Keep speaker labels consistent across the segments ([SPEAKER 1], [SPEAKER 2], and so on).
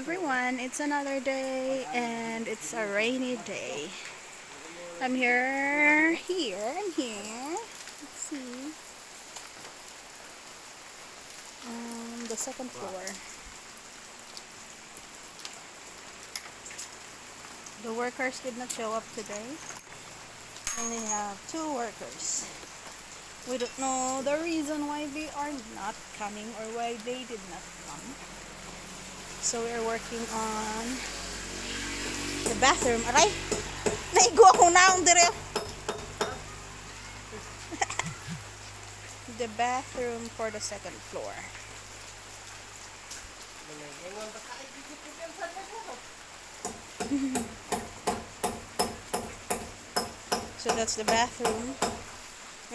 [SPEAKER 1] everyone, it's another day and it's a rainy day. I'm here. Let's see. The second floor. The workers did not show up today. Only have two workers. We don't know the reason why they are not coming or why they did not come. So we're working on the bathroom. Aray! Naigo ako naong dire. The bathroom for the second floor. So that's the bathroom.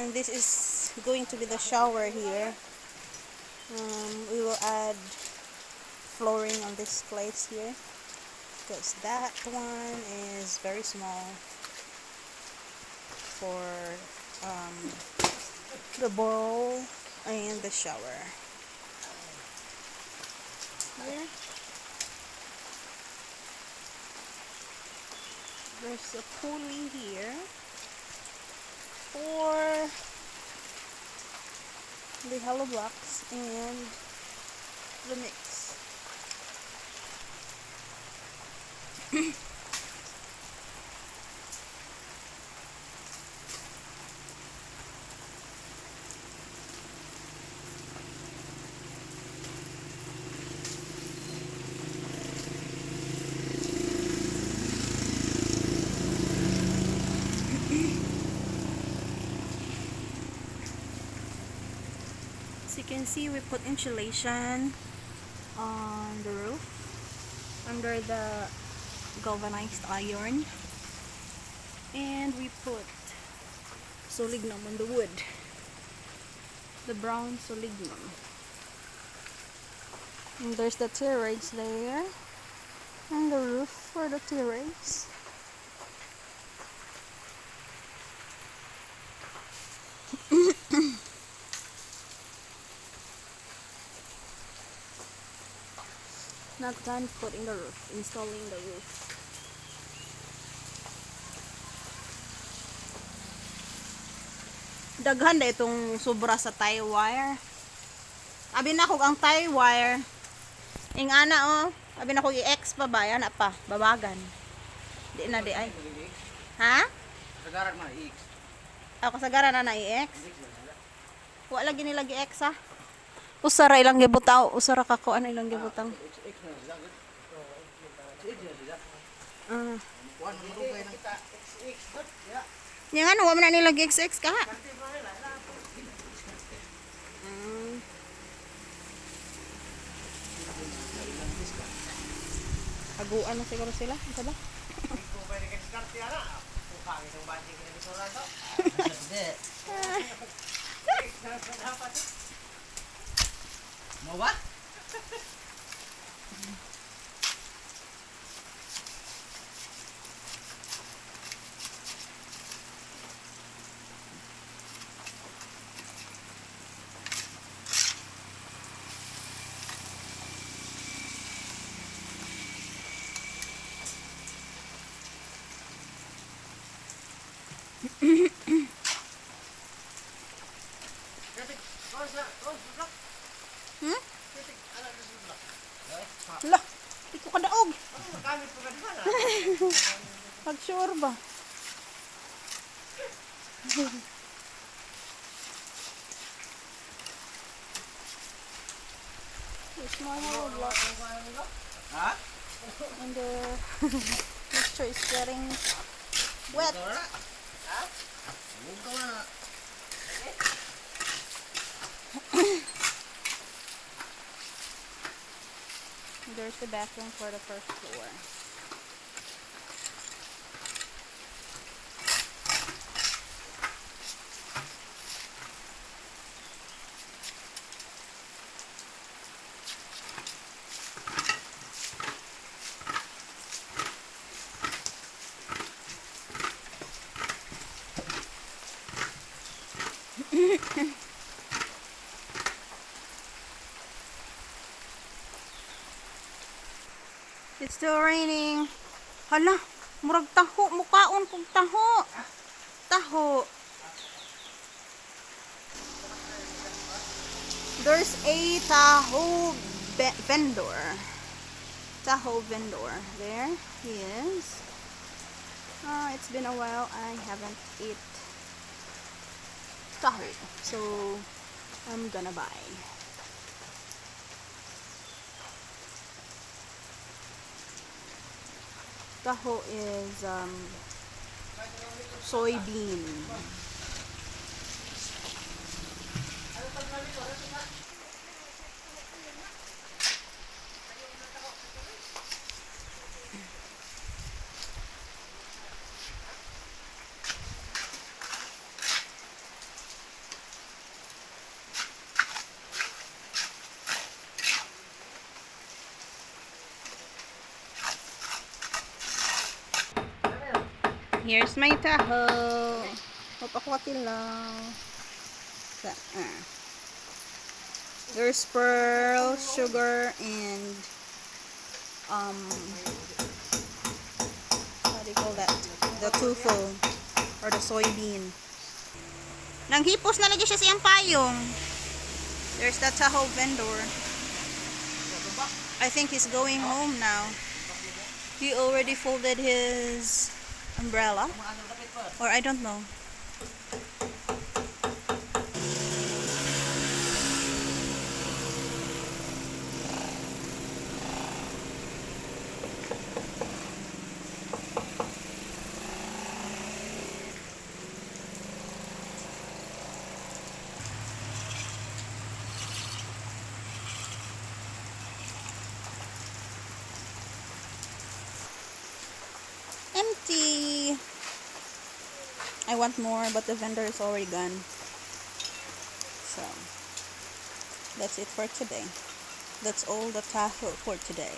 [SPEAKER 1] And this is going to be the shower here. We will add flooring on this place here because that one is very small for the bowl and the shower. Here. There's a pulley here for the hollow blocks and the mix. As you can see, we put insulation on the roof under the galvanized iron, and we put solignum on the wood, the brown solignum. And there's the terrace there and the roof for the terrace. Not done putting the roof, installing the roof. Daghan na itong sobra sa tie wire. Abi na ko ang tie wire. Ing ana abi na ko i-X pa ba yan pa, babagan. Di na di ay. Ha?
[SPEAKER 2] Kasagaran man i-X.
[SPEAKER 1] Ako kasagaran na i-X. Wa lagi nila gi-X ha. Usara ilang gibutaw, usara ka ko ano ilang gibutang. Yang ano, wala na nilang XX ka ha? Aguan na siguro sila. Ito ba?
[SPEAKER 2] Mau ba?
[SPEAKER 1] Lah, di ko kadaog. Pag sure ba? It's my whole block.
[SPEAKER 2] Ha?
[SPEAKER 1] And the mixture is getting wet.
[SPEAKER 2] Ha? Buka na.
[SPEAKER 1] There's the bathroom for the first floor. It's still raining. Hala, murag taho. Mukaon kong taho. Taho. There's a taho vendor. Taho vendor. There he is. It's been a while. I haven't eat taho. So, I'm gonna buy. Taho is soybean. Here's my taho. Papakwatin lang. There's pearl, sugar, and what do you call that? The tofu or the soybean. Nanghipos na lagi siya siyang payong. There's that taho vendor. I think he's going home now. He already folded his umbrella, or I don't know. Empty. I want more, but the vendor is already gone. So, that's it for today. That's all the taho for today.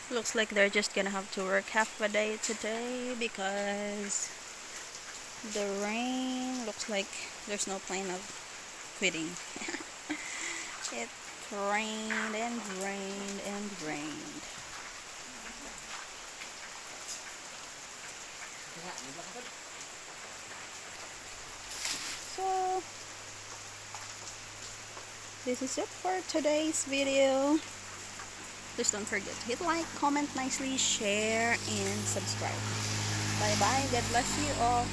[SPEAKER 1] Looks like they're just gonna have to work half a day today because the rain looks like there's no plan of quitting. It rained and rained and rained. So, this is it for today's video. Please don't forget to hit like, comment nicely, share, and subscribe. Bye bye. God bless you all.